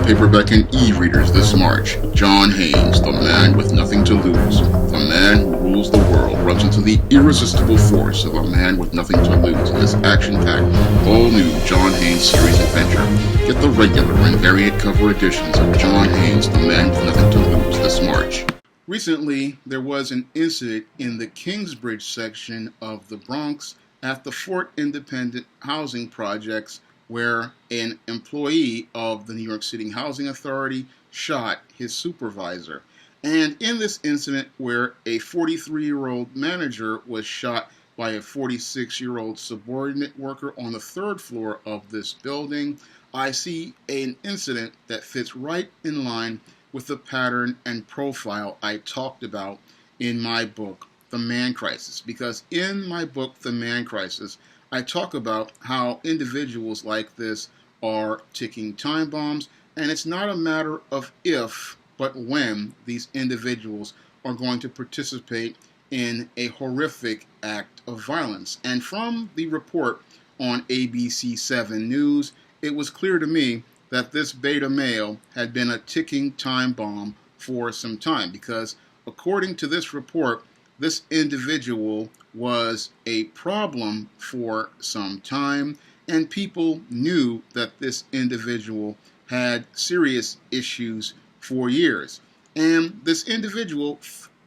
paperback and e-readers this March. John Haynes, the man with nothing to lose. The man who rules the world runs into the irresistible force of a man with nothing to lose in this action-packed, all-new John Haynes series adventure. Get the regular and variant cover editions of John Haynes, the man with nothing to lose this March. Recently, there was an incident in the Kingsbridge section of the Bronx at the Fort Independent Housing Projects where an employee of the New York City Housing Authority shot his supervisor. And in this incident where a 43-year-old manager was shot by a 46-year-old subordinate worker on the third floor of this building, I see an incident that fits right in line with the pattern and profile I talked about in my book, The Man Crisis. Because in my book, The Man Crisis, I talk about how individuals like this are ticking time bombs, and it's not a matter of if, but when these individuals are going to participate in a horrific act of violence. And from the report on ABC 7 News, it was clear to me that this beta male had been a ticking time bomb for some time, because according to this report, this individual was a problem for some time, and people knew that this individual had serious issues for years. And this individual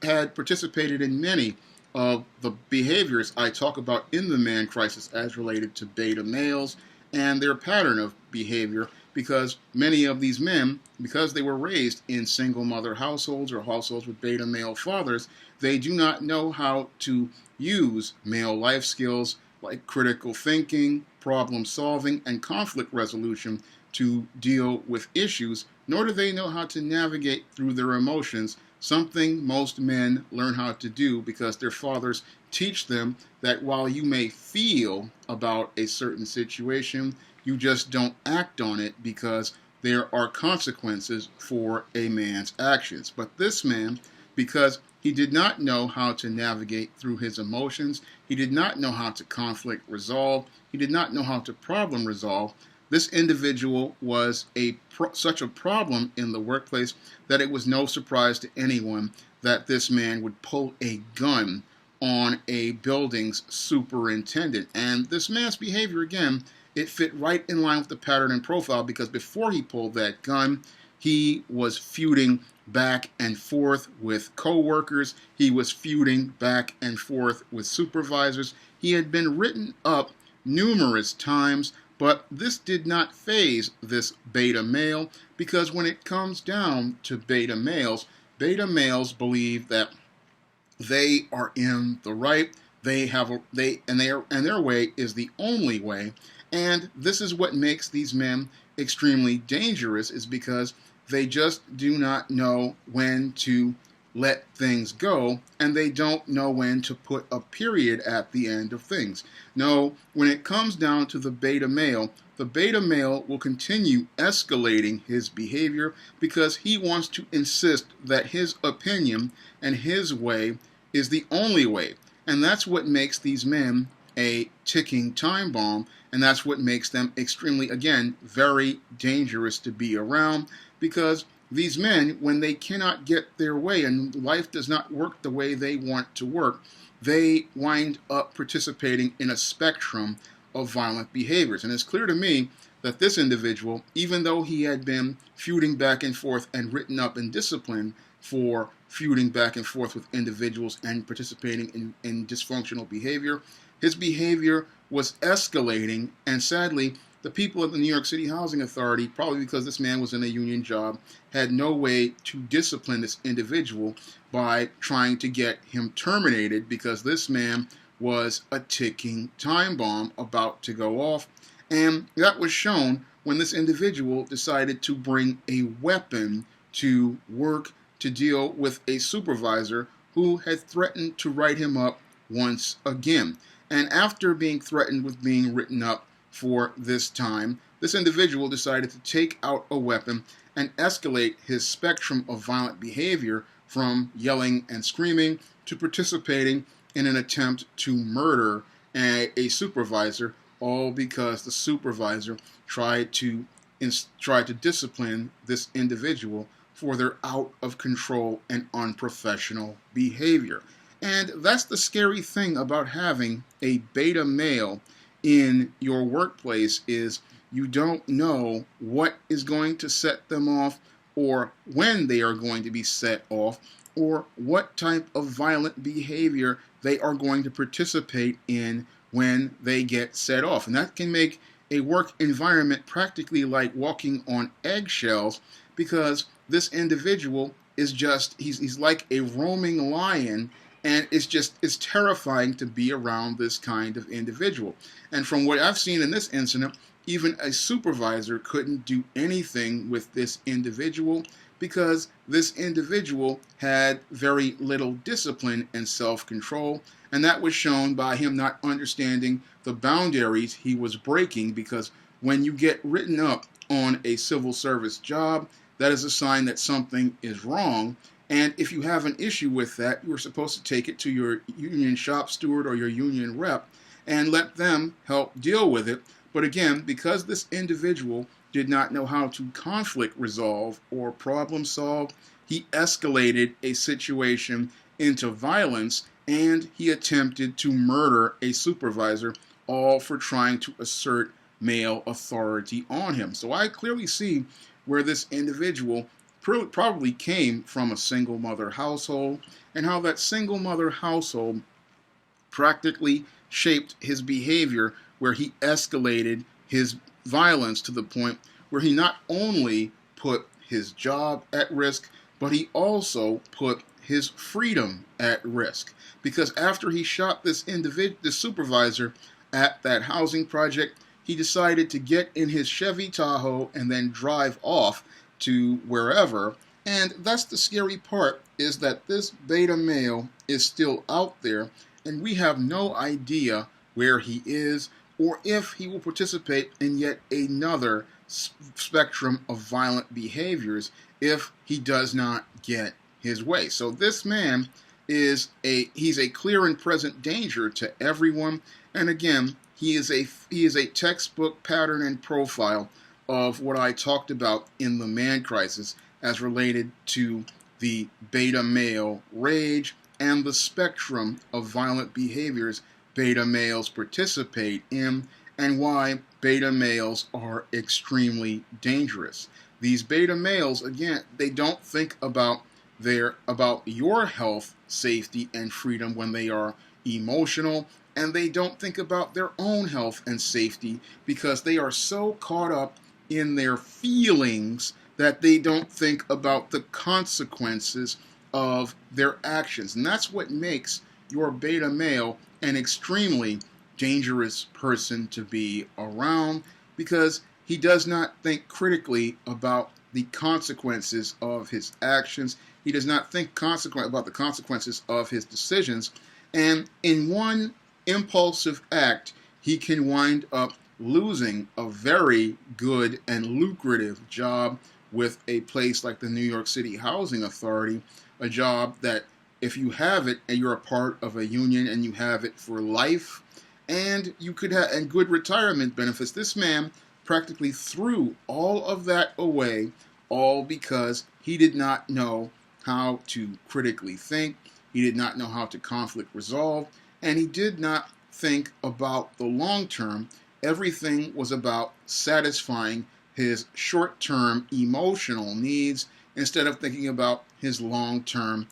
had participated in many of the behaviors I talk about in the Man Crisis as related to beta males and their pattern of behavior, because many of these men, because they were raised in single mother households or households with beta male fathers, they do not know how to use male life skills like critical thinking, problem solving, and conflict resolution to deal with issues, nor do they know how to navigate through their emotions, something most men learn how to do because their fathers teach them that while you may feel about a certain situation, you just don't act on it because there are consequences for a man's actions. But this man, because he did not know how to navigate through his emotions, he did not know how to conflict resolve, he did not know how to problem resolve, this individual was such a problem in the workplace that it was no surprise to anyone that this man would pull a gun on a building's superintendent. And this man's behavior, again, it fit right in line with the pattern and profile, because before he pulled that gun, he was feuding back and forth with co-workers. He was feuding back and forth with supervisors. He had been written up numerous times, but this did not faze this beta male, because when it comes down to beta males believe that they are in the right. Their way is the only way. And this is what makes these men extremely dangerous, is because they just do not know when to let things go, and they don't know when to put a period at the end of things. No, when it comes down to the beta male will continue escalating his behavior because he wants to insist that his opinion and his way is the only way. And that's what makes these men a ticking time bomb, and that's what makes them extremely, again, very dangerous to be around, because these men, when they cannot get their way and life does not work the way they want to work, they wind up participating in a spectrum of violent behaviors. And it's clear to me that this individual, even though he had been feuding back and forth and written up and disciplined for feuding back and forth with individuals and participating in dysfunctional behavior, his behavior was escalating, and sadly, the people at the New York City Housing Authority, probably because this man was in a union job, had no way to discipline this individual by trying to get him terminated, because this man was a ticking time bomb about to go off. And that was shown when this individual decided to bring a weapon to work to deal with a supervisor who had threatened to write him up once again. And after being threatened with being written up for this time, this individual decided to take out a weapon and escalate his spectrum of violent behavior from yelling and screaming to participating in an attempt to murder a supervisor, all because the supervisor tried to tried to discipline this individual for their out of control and unprofessional behavior. And that's the scary thing about having a beta male in your workplace is you don't know what is going to set them off or when they are going to be set off or what type of violent behavior they are going to participate in when they get set off. And that can make a work environment practically like walking on eggshells because this individual is just, he's like a roaming lion, and it's terrifying to be around this kind of individual. And from what I've seen in this incident, even a supervisor couldn't do anything with this individual because this individual had very little discipline and self-control, and that was shown by him not understanding the boundaries he was breaking, because when you get written up on a civil service job, that is a sign that something is wrong. And if you have an issue with that, you're supposed to take it to your union shop steward or your union rep and let them help deal with it. But again, because this individual did not know how to conflict resolve or problem solve, he escalated a situation into violence, and he attempted to murder a supervisor, all for trying to assert male authority on him. So I clearly see where this individual probably came from a single mother household, and how that single mother household practically shaped his behavior, where he escalated his violence to the point where he not only put his job at risk, but he also put his freedom at risk. Because after he shot this supervisor at that housing project, he decided to get in his Chevy Tahoe and then drive off to wherever. And that's the scary part, is that this beta male is still out there, and we have no idea where he is or if he will participate in yet another spectrum of violent behaviors if he does not get his way. So this man he's a clear and present danger to everyone. And again, he is a textbook pattern and profile of what I talked about in the man crisis as related to the beta male rage and the spectrum of violent behaviors beta males participate in, and why beta males are extremely dangerous. These beta males, again, they don't think about your health, safety, and freedom when they are emotional, and they don't think about their own health and safety because they are so caught up in their feelings that they don't think about the consequences of their actions. And that's what makes your beta male an extremely dangerous person to be around, because he does not think critically about the consequences of his actions. He does not think about the consequences of his decisions. And in one impulsive act, he can wind up losing a very good and lucrative job with a place like the New York City Housing Authority, a job that if you have it and you're a part of a union and you have it for life, and you could have and good retirement benefits, this man practically threw all of that away, all because he did not know how to critically think, he did not know how to conflict resolve, and he did not think about the long term. Everything was about satisfying his short-term emotional needs instead of thinking about his long-term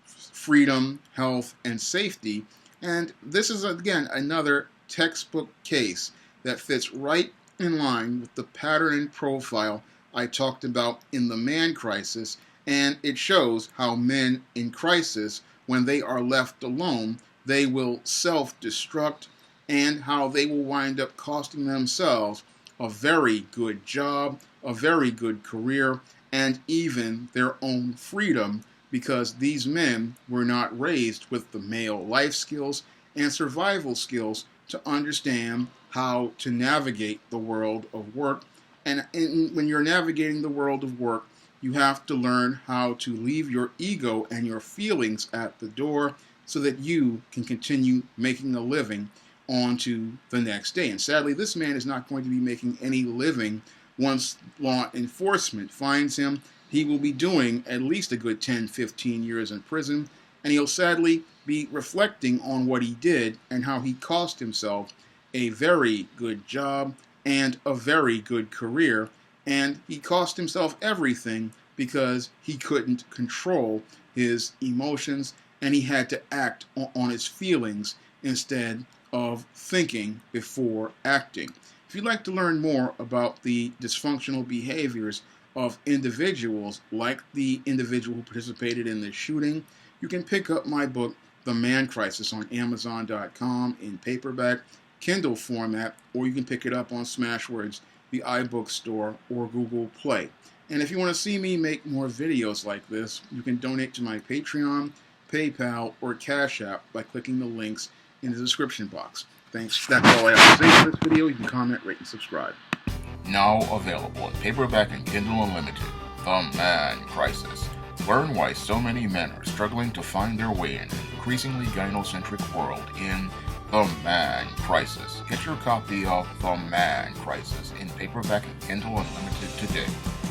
freedom, health, and safety. And this is, again, another textbook case that fits right in line with the pattern and profile I talked about in the man crisis, and it shows how men in crisis, when they are left alone, they will self-destruct, and how they will wind up costing themselves a very good job, a very good career, and even their own freedom, because these men were not raised with the male life skills and survival skills to understand how to navigate the world of work. And when you're navigating the world of work, you have to learn how to leave your ego and your feelings at the door so that you can continue making a living on to the next day. And sadly, this man is not going to be making any living Once law enforcement finds him, he will be doing at least a good 10, 15 years in prison, and he'll sadly be reflecting on what he did and how he cost himself a very good job and a very good career, and he cost himself everything because he couldn't control his emotions and he had to act on his feelings instead of thinking before acting. If you'd like to learn more about the dysfunctional behaviors of individuals, like the individual who participated in the shooting, you can pick up my book, The Man Crisis, on Amazon.com in paperback, Kindle format, or you can pick it up on Smashwords, the iBook Store, or Google Play. And if you want to see me make more videos like this, you can donate to my Patreon, PayPal, or Cash App by clicking the links in the description box. Thanks. That's all I have to say for this video. You can comment, rate, and subscribe. Now available in paperback and Kindle Unlimited, The Man Crisis. Learn why so many men are struggling to find their way in an increasingly gynocentric world in The Man Crisis. Get your copy of The Man Crisis in paperback and Kindle Unlimited today.